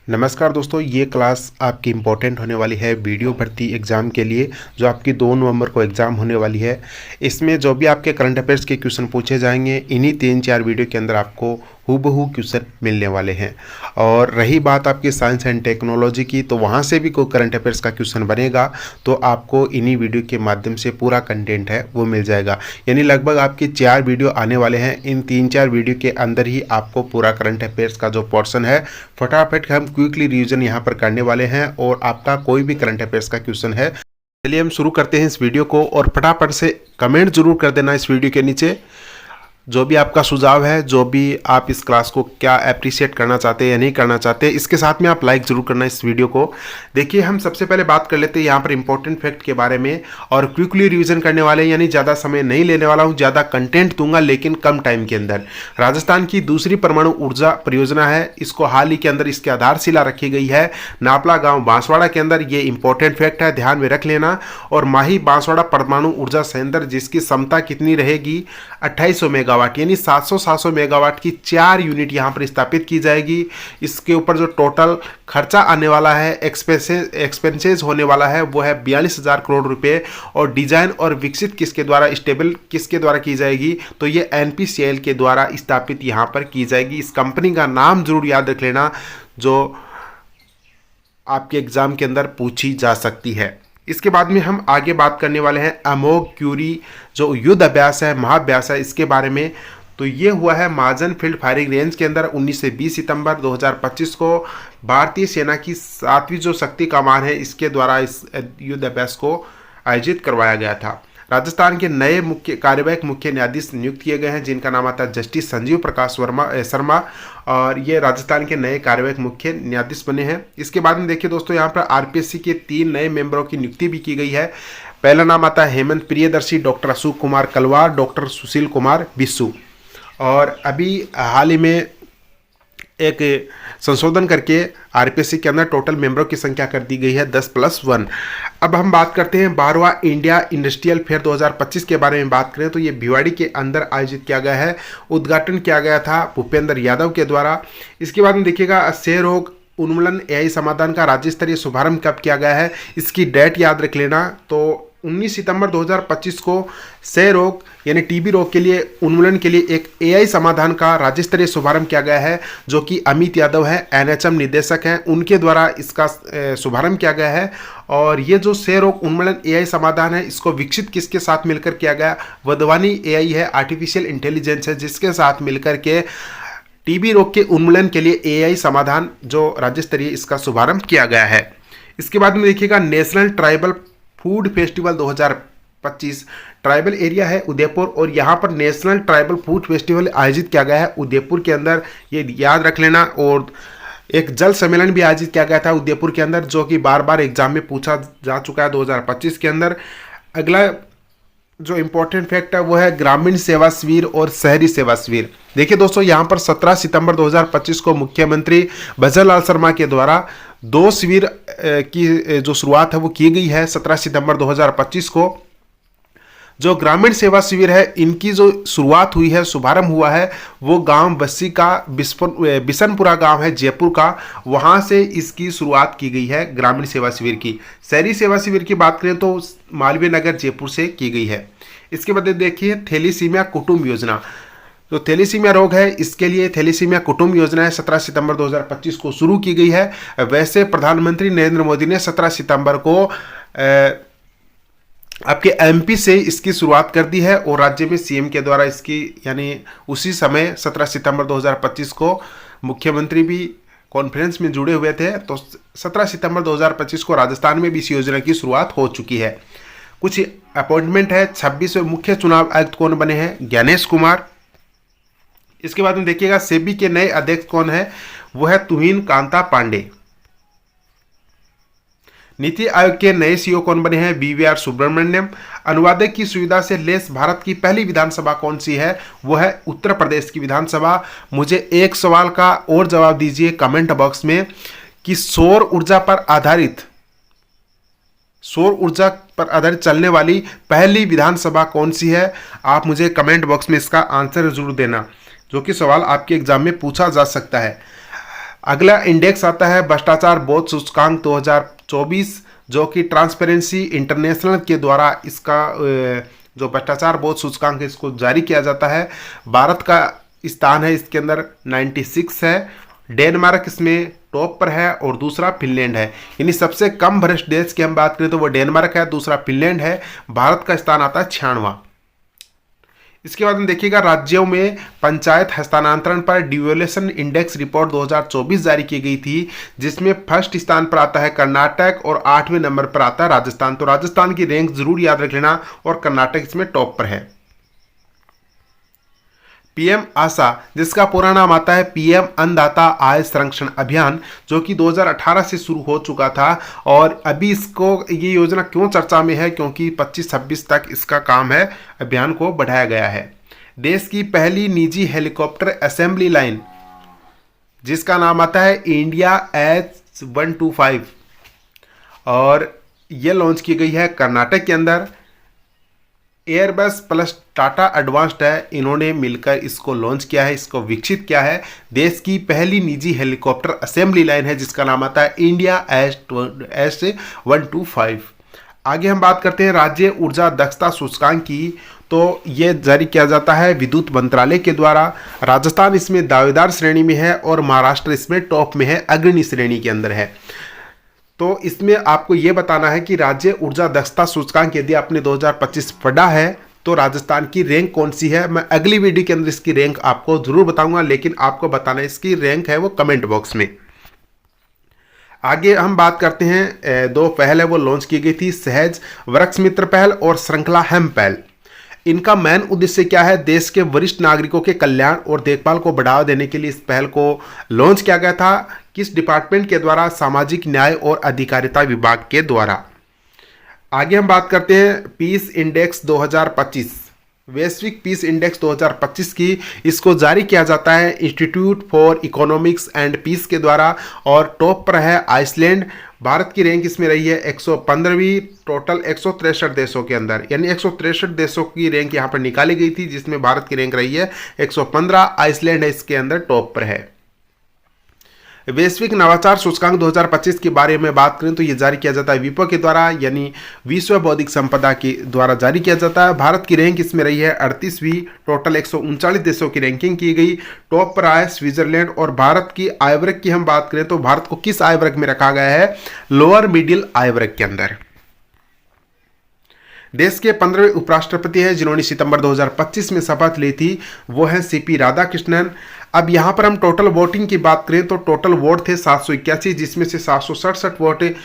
नमस्कार दोस्तों, ये क्लास आपकी इम्पोर्टेंट होने वाली है वीडियो भर्ती एग्ज़ाम के लिए, जो आपकी 2 नवंबर को एग्ज़ाम होने वाली है। इसमें जो भी आपके करंट अफेयर्स के क्वेश्चन पूछे जाएंगे, इन्हीं 3-4 वीडियो के अंदर आपको हूबहू क्वेश्चन मिलने वाले हैं। और रही बात आपकी साइंस एंड टेक्नोलॉजी की, तो वहाँ से भी कोई करंट अफेयर्स का क्वेश्चन बनेगा तो आपको इन्हीं वीडियो के माध्यम से पूरा कंटेंट है वो मिल जाएगा। यानी लगभग आपके 4 वीडियो आने वाले हैं। इन 3-4 वीडियो के अंदर ही आपको पूरा करंट अफेयर्स का जो पोर्शन है फटाफट हम क्विकली रिवीजन यहाँ पर करने वाले हैं। और आपका कोई भी करंट अफेयर्स का क्वेश्चन है, चलिए हम शुरू करते हैं इस वीडियो को। और फटाफट से कमेंट जरूर कर देना इस वीडियो के नीचे, जो भी आपका सुझाव है, जो भी आप इस क्लास को क्या अप्रिशिएट करना चाहते हैं या नहीं करना चाहते। इसके साथ में आप लाइक जरूर करना इस वीडियो को। देखिए, हम सबसे पहले बात कर लेते हैं यहाँ पर इंपॉर्टेंट फैक्ट के बारे में, और क्विकली रिवीजन करने वाले, यानी ज़्यादा समय नहीं लेने वाला हूँ, ज़्यादा कंटेंट दूंगा लेकिन कम टाइम के अंदर। राजस्थान की दूसरी परमाणु ऊर्जा परियोजना है, इसको हाल ही के अंदर इसकी आधारशिला रखी गई है नापला गाँव बांसवाड़ा के अंदर। ये इंपॉर्टेंट फैक्ट है, ध्यान में रख लेना। और माही बांसवाड़ा परमाणु ऊर्जा संयंत्र, जिसकी क्षमता कितनी रहेगी 2800 मेगावाट, यानी 700 मेगावाट की 4 यूनिट यहाँ पर स्थापित की जाएगी। इसके ऊपर जो टोटल खर्चा आने वाला है, एक्सपेंसेस होने वाला है, वो है 42,000 करोड़ रुपए। और डिजाइन और विकसित किसके द्वारा, स्टेबल किसके द्वारा की जाएगी, तो ये एनपीसीएल के द्वारा स्थापित यहाँ पर की जाएगी। इस कंपनी का नाम जरूर याद रख लेना, जो आपके एग्जाम के अंदर पूछी जा सकती है। इसके बाद में हम आगे बात करने वाले हैं अमोघ क्यूरी जो युद्ध अभ्यास है, महाअभ्यास है, इसके बारे में। तो ये हुआ है महाजन फील्ड फायरिंग रेंज के अंदर 19 से 20 सितंबर 2025 को। भारतीय सेना की 7वीं जो शक्ति कमान है, इसके द्वारा इस युद्ध अभ्यास को आयोजित करवाया गया था। राजस्थान के नए कार्यवाहक मुख्य न्यायाधीश नियुक्त किए गए हैं, जिनका नाम आता है जस्टिस संजीव प्रकाश शर्मा, और ये राजस्थान के नए कार्यवाहक मुख्य न्यायाधीश बने हैं। इसके बाद में देखिए दोस्तों, यहाँ पर आरपीएससी के 3 नए मेंबरों की नियुक्ति भी की गई है। पहला नाम आता है हेमंत प्रियदर्शी, डॉक्टर अशोक कुमार कलवार, डॉक्टर सुशील कुमार बिस्सू। और अभी हाल ही में एक संशोधन करके आरपीएससी के अंदर टोटल मेंबरों की संख्या कर दी गई है 10+1। अब हम बात करते हैं 12वां इंडिया इंडस्ट्रियल फेयर 2025 के बारे में बात करें, तो ये भिवाड़ी के अंदर आयोजित किया गया है। उद्घाटन किया गया था भूपेंद्र यादव के द्वारा। इसके बाद में देखिएगा, क्षय रोग उन्मूलन एआई समाधान का राज्य स्तरीय शुभारंभ कब किया गया है, इसकी डेट याद रख लेना। तो 19 सितंबर 2025 को क्षय रोग यानी टीबी रोग के लिए उन्मूलन के लिए एक एआई समाधान का राज्य स्तरीय शुभारंभ किया गया है, जो कि अमित यादव है, एनएचएम निदेशक हैं, उनके द्वारा इसका शुभारंभ किया गया है। और ये जो क्षय रोग उन्मूलन एआई समाधान है, इसको विकसित किसके साथ मिलकर किया गया, वधवानी एआई है, आर्टिफिशियल इंटेलिजेंस है, जिसके साथ मिलकर के टीबी रोग के उन्मूलन के लिए एआई समाधान जो राज्य स्तरीय इसका शुभारंभ किया गया है। इसके बाद में देखिएगा, national tribal food festival 2025 tribal area है उदयपुर, और यहाँ पर नेशनल ट्राइबल फूड फेस्टिवल आयोजित किया गया है उदयपुर के अंदर, ये याद रख लेना। और एक जल सम्मेलन भी आयोजित किया गया था उदयपुर के अंदर, जो कि बार बार एग्जाम में पूछा जा चुका है 2025 के अंदर। अगला जो इम्पोर्टेंट फैक्ट है वो है ग्रामीण सेवा शिविर और शहरी सेवा शिविर। देखिए दोस्तों, यहाँ पर 17 सितंबर 2025 को मुख्यमंत्री भजन लाल शर्मा के द्वारा 2 शिविर की जो शुरुआत है वो की गई है 17 सितंबर 2025 को। जो ग्रामीण सेवा शिविर है, इनकी जो शुरुआत हुई है, शुभारंभ हुआ है, वो गांव बस्सी का बिशनपुरा गांव है जयपुर का, वहां से इसकी शुरुआत की गई है ग्रामीण सेवा शिविर की। शहरी सेवा शिविर की बात करें तो मालवीय नगर जयपुर से की गई है। इसके बाद देखिए थैलीसीमिया कुटुंब योजना। तो थैलीसीमिया रोग है, इसके लिए थैलीसीमिया कुटुंब योजना है 17 सितंबर 2025 को शुरू की गई है। वैसे प्रधानमंत्री नरेंद्र मोदी ने 17 सितंबर को आपके एमपी से इसकी शुरुआत कर दी है, और राज्य में सीएम के द्वारा इसकी, यानी उसी समय 17 सितंबर 2025 को मुख्यमंत्री भी कॉन्फ्रेंस में जुड़े हुए थे। तो 17 सितंबर 2025 को राजस्थान में भी इस योजना की शुरुआत हो चुकी है। कुछ अपॉइंटमेंट है, 26वें मुख्य चुनाव आयुक्त कौन बने हैं, ज्ञानेश कुमार। इसके बाद में देखिएगा, सेबी के नए अध्यक्ष कौन है, वो है तुहिन कांता पांडे। नीति आयोग के नए सीईओ कौन बने हैं, बीवीआर सुब्रमण्यम। अनुवादक की सुविधा से लेस भारत की पहली विधानसभा कौन सी है, वो है उत्तर प्रदेश की विधानसभा। मुझे एक सवाल का और जवाब दीजिए कमेंट बॉक्स में कि सौर ऊर्जा पर आधारित चलने वाली पहली विधानसभा कौन सी है। आप मुझे कमेंट बॉक्स में इसका आंसर जरूर देना, जो कि सवाल आपके एग्जाम में पूछा जा सकता है। अगला इंडेक्स आता है भ्रष्टाचार बोध सूचकांक 2024, जो कि ट्रांसपेरेंसी इंटरनेशनल के द्वारा इसका जो भ्रष्टाचार बोध सूचकांक है इसको जारी किया जाता है। भारत का स्थान है इसके अंदर 96 है। डेनमार्क इसमें टॉप पर है और दूसरा फिनलैंड है। यानी सबसे कम भ्रष्ट देश की हम बात करें तो वो डेनमार्क है, दूसरा फिनलैंड है। भारत का स्थान आता है 96वां। इसके बाद में देखिएगा राज्यों में पंचायत हस्तांतरण पर डिवोल्यूशन इंडेक्स रिपोर्ट 2024 जारी की गई थी, जिसमें फर्स्ट स्थान पर आता है कर्नाटक और 8वें नंबर पर आता है राजस्थान। तो राजस्थान की रैंक जरूर याद रख लेना और कर्नाटक इसमें टॉप पर है। पीएम आशा, जिसका पूरा नाम आता है पीएम अन्नदाता आय संरक्षण अभियान, जो कि 2018 से शुरू हो चुका था और अभी इसको ये योजना क्यों चर्चा में है, क्योंकि 25-26 तक इसका काम है, अभियान को बढ़ाया गया है। देश की पहली निजी हेलीकॉप्टर असेंबली लाइन, जिसका नाम आता है इंडिया H125 और ये लॉन्च की गई है कर्नाटक के अंदर। एयरबस प्लस टाटा एडवांस्ड है, इन्होंने मिलकर इसको लॉन्च किया है, इसको विकसित किया है। देश की पहली निजी हेलीकॉप्टर असेंबली लाइन है जिसका नाम आता है इंडिया H125। आगे हम बात करते हैं राज्य ऊर्जा दक्षता सूचकांक की। तो ये जारी किया जाता है विद्युत मंत्रालय के द्वारा। राजस्थान इसमें दावेदार श्रेणी में है और महाराष्ट्र इसमें टॉप में है, अग्रणी श्रेणी के अंदर है। तो इसमें आपको ये बताना है कि राज्य ऊर्जा दक्षता सूचकांक यदि आपने 2025 पढ़ा है तो राजस्थान की रैंक कौन सी है। मैं अगली वीडियो के अंदर इसकी रैंक आपको जरूर बताऊंगा, लेकिन आपको बताना है इसकी रैंक है वो कमेंट बॉक्स में। आगे हम बात करते हैं, दो पहल है वो लॉन्च की गई थी, सहज वृक्ष मित्र पहल और श्रृंखला हेम पहल। इनका मेन उद्देश्य क्या है, देश के वरिष्ठ नागरिकों के कल्याण और देखभाल को बढ़ावा देने के लिए इस पहल को लॉन्च किया गया था। किस डिपार्टमेंट के द्वारा, सामाजिक न्याय और अधिकारिता विभाग के द्वारा। आगे हम बात करते हैं पीस इंडेक्स 2025, वैश्विक पीस इंडेक्स 2025 की। इसको जारी किया जाता है institute for economics and peace के द्वारा और टॉप पर है आइसलैंड। भारत की रैंक इसमें रही है 115वीं, टोटल 163 देशों के अंदर, यानी 163 देशों की रैंक यहाँ पर निकाली गई थी, जिसमें भारत की रैंक रही है 115। आइसलैंड है इसके अंदर टॉप पर है। वैश्विक नवाचार सूचकांक 2025 के बारे में बात करें तो ये जारी किया जाता है विपो के द्वारा, यानी विश्व बौद्धिक संपदा के द्वारा जारी किया जाता है। भारत की रैंक इसमें रही है 38वीं, टोटल 139 देशों की रैंकिंग की गई। टॉप पर आया स्विट्जरलैंड। और भारत की आय वर्ग की हम बात करें तो भारत को किस आय वर्ग में रखा गया है, लोअर मिडिल आय वर्ग के अंदर। देश के 15वें उपराष्ट्रपति हैं जिन्होंने सितंबर 2025 में शपथ ली थी, वो हैं सीपी राधाकृष्णन। अब यहाँ पर हम टोटल वोटिंग की बात करें तो टोटल वोट थे 781, जिसमें से 767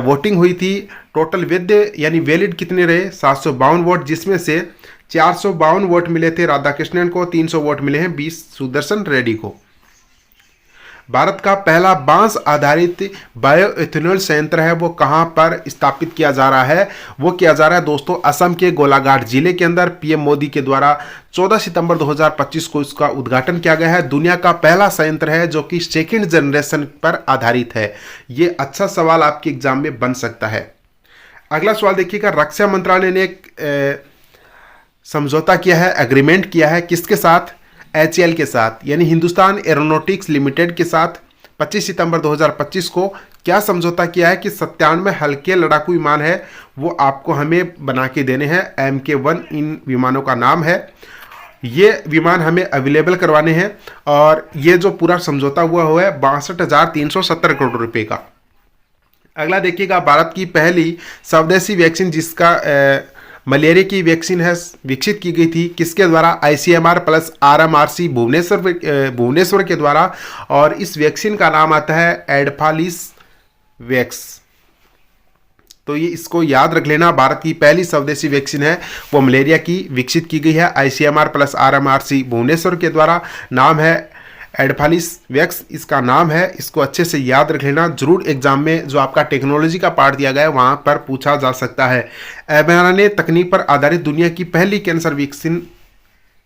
वोटिंग हुई थी। टोटल वैध यानी वैलिड कितने रहे, 752 वोट, जिसमें से 452 वोट मिले थे राधाकृष्णन को, 300 वोट मिले हैं बी सुदर्शन रेड्डी को। भारत का पहला बांस आधारित बायोइथेनॉल संयंत्र है वो कहां पर स्थापित किया जा रहा है, वो किया जा रहा है दोस्तों असम के गोलाघाट जिले के अंदर। पीएम मोदी के द्वारा 14 सितंबर 2025 को इसका उद्घाटन किया गया है। दुनिया का पहला संयंत्र है जो कि सेकेंड जनरेशन पर आधारित है। ये अच्छा सवाल आपके एग्जाम में बन सकता है। अगला सवाल देखिएगा, रक्षा मंत्रालय ने एक समझौता किया है, एग्रीमेंट किया है किसके साथ, HAL के साथ, यानी हिंदुस्तान एरोनॉटिक्स लिमिटेड के साथ। 25 सितंबर 2025 को क्या समझौता किया है कि 97 हल्के लड़ाकू विमान है वो आपको हमें बना के देने हैं। MK1 इन विमानों का नाम है। ये विमान हमें अवेलेबल करवाने हैं और ये जो पूरा समझौता हुआ है 62,370 करोड़ रुपए का। अगला देखिएगा, भारत की पहली स्वदेशी वैक्सीन जिसका मलेरिया की वैक्सीन है विकसित की गई थी किसके द्वारा, ICMR प्लस RMRC भुवनेश्वर के द्वारा। और इस वैक्सीन का नाम आता है एडफालिस वैक्स। तो ये इसको याद रख लेना, भारत की पहली स्वदेशी वैक्सीन है वो मलेरिया की विकसित की गई है ICMR प्लस RMRC भुवनेश्वर के द्वारा। नाम है एडफालिस वैक्स, इसका नाम है। इसको अच्छे से याद रख लेना, जरूर एग्जाम में जो आपका टेक्नोलॉजी का पार्ट दिया गया है वहां पर पूछा जा सकता है। mRNA तकनीक पर आधारित दुनिया की पहली कैंसर वैक्सीन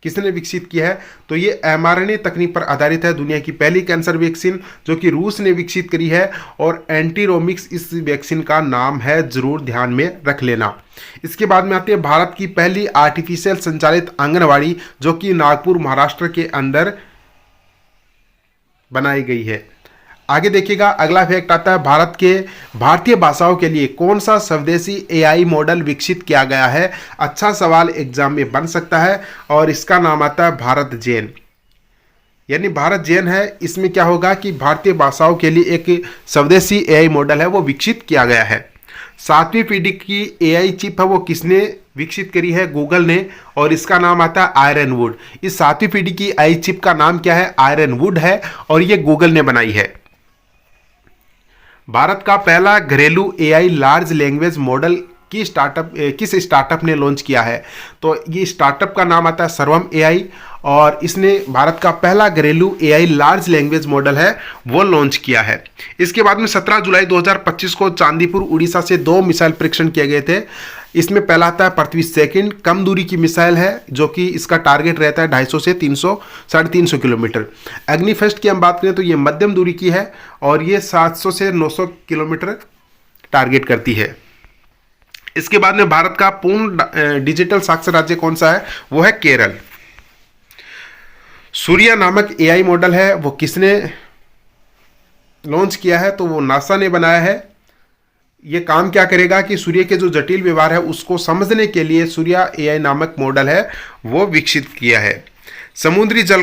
किसने विकसित की है, तो ये mRNA तकनीक पर आधारित है दुनिया की पहली कैंसर वैक्सीन जो कि रूस ने विकसित करी है। और एंटीरोमिक्स इस वैक्सीन का नाम है, जरूर ध्यान में रख लेना। इसके बाद में आती है भारत की पहली आर्टिफिशियल संचालित आंगनवाड़ी जो कि नागपुर महाराष्ट्र के अंदर बनाई गई है। आगे देखिएगा, अगला फैक्ट आता है भारतीय भाषाओं के लिए कौन सा स्वदेशी एआई मॉडल विकसित किया गया है। अच्छा सवाल एग्जाम में बन सकता है और इसका नाम आता है भारत जेन, यानी भारत जेन है। इसमें क्या होगा कि भारतीय भाषाओं के लिए एक स्वदेशी एआई मॉडल है वो विकसित किया गया है। 7वीं पीढ़ी की एआई चिप है वो किसने विकसित करी है, गूगल ने, और इसका नाम आता है आयरनवुड। इस 7वीं पीढ़ी की एआई चिप का नाम क्या है, आयरनवुड है, और ये गूगल ने बनाई है। भारत का पहला घरेलू एआई लार्ज लैंग्वेज मॉडल किस स्टार्टअप ने लॉन्च किया है, तो ये स्टार्टअप का नाम आता है सर्वम एआई, और इसने भारत का पहला घरेलू एआई लार्ज लैंग्वेज मॉडल है वो लॉन्च किया है। इसके बाद में 17 जुलाई 2025 को चांदीपुर उड़ीसा से 2 मिसाइल परीक्षण किए गए थे। इसमें पहला आता है पृथ्वी सेकंड, कम दूरी की मिसाइल है जो कि इसका टारगेट रहता है 250 से 300 किलोमीटर। अग्निफेस्ट की हम बात करें तो ये मध्यम दूरी की है और ये 700 से 900 किलोमीटर टारगेट करती है। इसके बाद में भारत का पूर्ण डिजिटल साक्षर राज्य कौन सा है, वो है केरल। सूर्या नामक एआई मॉडल है वो किसने लॉन्च किया है, तो वो नासा ने बनाया है। ये काम क्या करेगा कि सूर्य के जो जटिल व्यवहार है उसको समझने के लिए सूर्या एआई नामक मॉडल है वो विकसित किया है। समुद्री जल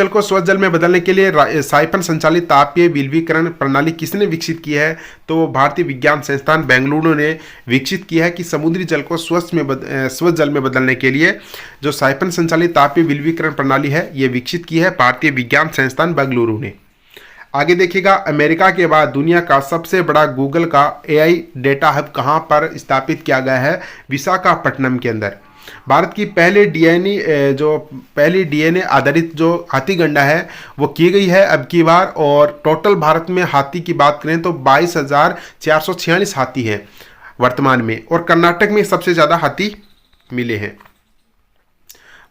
को स्वच्छ जल में बदलने के लिए साइफन संचालित तापीय विलवीकरण प्रणाली किसने विकसित की है, तो भारतीय विज्ञान संस्थान बेंगलुरु ने विकसित किया है कि समुद्री जल को स्वच्छ जल में बदलने के लिए जो साइफन संचालित तापीय विलवीकरण प्रणाली है ये विकसित की है भारतीय विज्ञान संस्थान बेंगलुरु ने। आगे देखिएगा, अमेरिका के बाद दुनिया का सबसे बड़ा गूगल का एआई डेटा हब कहाँ पर स्थापित किया गया है, विशाखापट्टनम के अंदर। भारत की पहली डीएनए आधारित जो हाथी गणना है वो की गई है अब की बार, और टोटल भारत में हाथी की बात करें तो 22,446 हाथी हैं वर्तमान में, और कर्नाटक में सबसे ज़्यादा हाथी मिले हैं।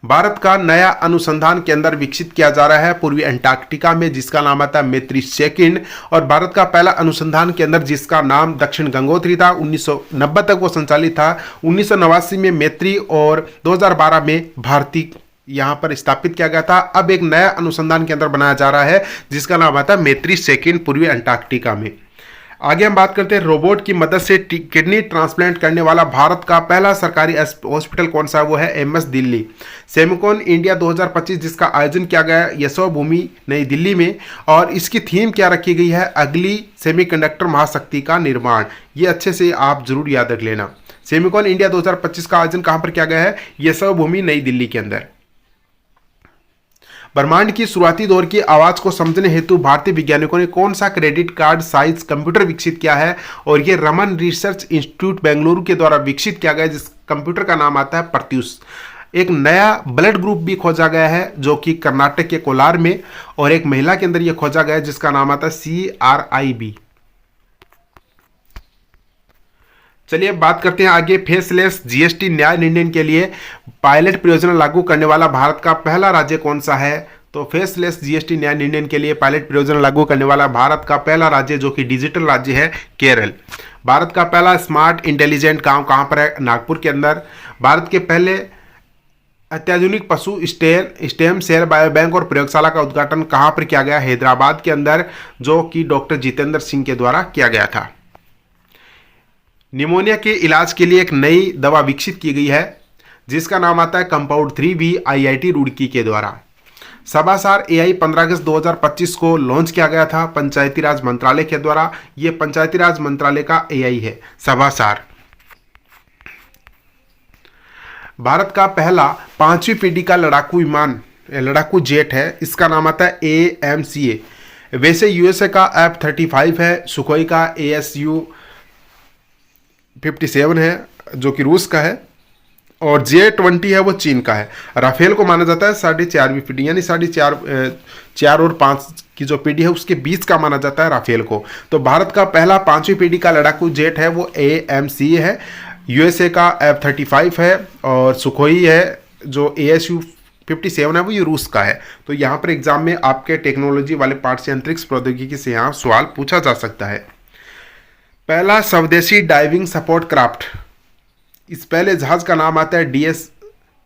भारत का नया अनुसंधान केंद्र विकसित किया जा रहा है पूर्वी अंटार्कटिका में जिसका नाम आता है मैत्री सेकंड, और भारत का पहला अनुसंधान केंद्र जिसका नाम दक्षिण गंगोत्री था 1990 तक वो संचालित था। 1989 में मैत्री और 2012 में भारती यहाँ पर स्थापित किया गया था। अब एक नया अनुसंधान केंद्र बनाया जा रहा है जिसका नाम आता है मैत्री सेकंड पूर्वी अंटार्कटिका में। आगे हम बात करते हैं रोबोट की मदद से किडनी ट्रांसप्लांट करने वाला भारत का पहला सरकारी हॉस्पिटल कौन सा है, वो है एम्स दिल्ली। सेमिकॉन इंडिया 2025 जिसका आयोजन किया गया यशोभूमि नई दिल्ली में, और इसकी थीम क्या रखी गई है, अगली सेमीकंडक्टर महाशक्ति का निर्माण। ये अच्छे से आप जरूर याद रख लेना। सेमिकॉन इंडिया 2025 का आयोजन कहाँ पर किया गया है, यशोभूमि नई दिल्ली के अंदर। ब्रह्मांड की शुरुआती दौर की आवाज को समझने हेतु भारतीय वैज्ञानिकों ने कौन सा क्रेडिट कार्ड साइज कंप्यूटर विकसित किया है, और ये रमन रिसर्च इंस्टीट्यूट बेंगलुरु के द्वारा विकसित किया गया है जिस कंप्यूटर का नाम आता है प्रत्यूष। एक नया ब्लड ग्रुप भी खोजा गया है जो कि कर्नाटक के कोलार में, और एक महिला के अंदर यह खोजा गया है जिसका नाम आता है CRIB। चलिए अब बात करते हैं आगे, फेसलेस जीएसटी न्याय निर्णय के लिए पायलट परियोजना लागू करने वाला भारत का पहला राज्य कौन सा है, तो फेसलेस जीएसटी न्याय निर्णय के लिए पायलट परियोजना लागू करने वाला भारत का पहला राज्य जो कि डिजिटल राज्य है केरल। भारत का पहला स्मार्ट इंटेलिजेंट गांव कहां पर है, नागपुर के अंदर। भारत के पहले अत्याधुनिक पशु स्टेम सेल बायो बैंक और प्रयोगशाला का उद्घाटन कहां पर किया गया, हैदराबाद के अंदर, जो कि डॉक्टर जितेंद्र सिंह के द्वारा किया गया था। निमोनिया के इलाज के लिए एक नई दवा विकसित की गई है जिसका नाम आता है कंपाउंड 3 भी IIT रुड़की के द्वारा। सभासार AI 15 अगस्त 2025 को लॉन्च किया गया था पंचायती राज मंत्रालय के द्वारा। ये पंचायती राज मंत्रालय का AI है सभासार। भारत का पहला 5वीं पीढ़ी का लड़ाकू जेट है, इसका नाम आता है AMCA। वैसे USA का F-35 है, सुखोई का ASU-57 है जो कि रूस का है, और J-20 है वो चीन का है। राफेल को माना जाता है 4.5वीं पीढ़ी, यानी 4 और 5 की जो पीढ़ी है उसके बीच का माना जाता है राफेल को। तो भारत का पहला 5वीं पीढ़ी का लड़ाकू जेट है वो AMCA है। USA का F-35 है, और सुखोई है जो ASU-57 है वो ये रूस का है। तो यहाँ पर एग्जाम में आपके टेक्नोलॉजी वाले पार्ट से अंतरिक्ष प्रौद्योगिकी से यहाँ सवाल पूछा जा सकता है। पहला स्वदेशी डाइविंग सपोर्ट क्राफ्ट, इस पहले जहाज का नाम आता है DS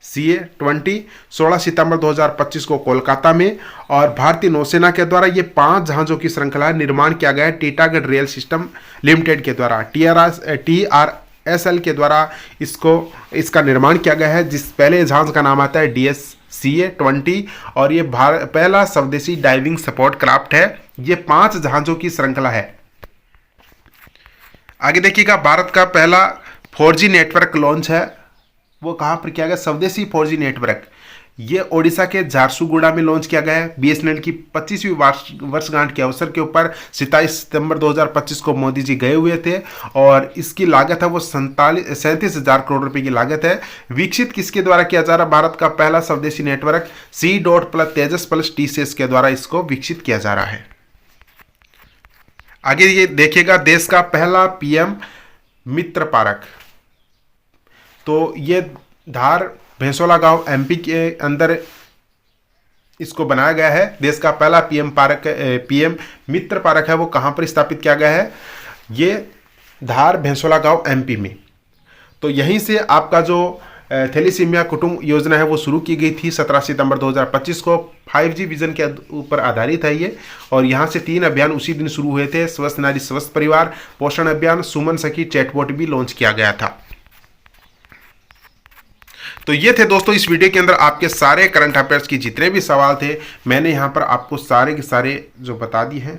CA-20 16 सितंबर 2025 को कोलकाता में। और भारतीय नौसेना के द्वारा ये 5 जहाज़ों की श्रृंखला निर्माण किया गया है टीटागढ़ रेल सिस्टम लिमिटेड के द्वारा, TRSL के द्वारा इसका निर्माण किया गया है, जिस पहले जहाज़ का नाम आता है DS CA-20 और ये पहला स्वदेशी डाइविंग सपोर्ट क्राफ्ट है। ये 5 जहाज़ों की श्रृंखला है। आगे देखिएगा, भारत का पहला 4G नेटवर्क लॉन्च है, वो कहाँ पर किया गया? स्वदेशी 4G नेटवर्क ये ओडिशा के झारसुगुड़ा में लॉन्च किया गया है। BSNL की 25वीं वर्षगांठ के अवसर के ऊपर 27 सितंबर 2025 को मोदी जी गए हुए थे और इसकी लागत है वो 37,000 करोड़ रुपए की लागत है। विकसित किसके द्वारा किया जा रहा है? भारत का पहला स्वदेशी नेटवर्क तेजस प्लस TCS के द्वारा इसको विकसित किया जा रहा है। आगे ये देखिएगा, देश का पहला PM मित्र पार्क, तो ये धार भैंसोला गांव MP के अंदर इसको बनाया गया है। देश का पहला PM मित्र पार्क है, वो कहां पर स्थापित किया गया है? ये धार भैंसोला गांव MP में। तो यहीं से आपका जो थैलीसीमिया कुटुंब योजना है वो शुरू की गई थी 17 सितंबर 2025 को। 5G विजन के ऊपर आधारित है ये, और यहाँ से 3 अभियान उसी दिन शुरू हुए थे। स्वस्थ नारी स्वस्थ परिवार, पोषण अभियान, सुमन सखी चैटबॉट भी लॉन्च किया गया था। तो ये थे दोस्तों इस वीडियो के अंदर आपके सारे करंट अफेयर्स की जितने भी सवाल थे, मैंने यहाँ पर आपको सारे के सारे जो बता दिए हैं।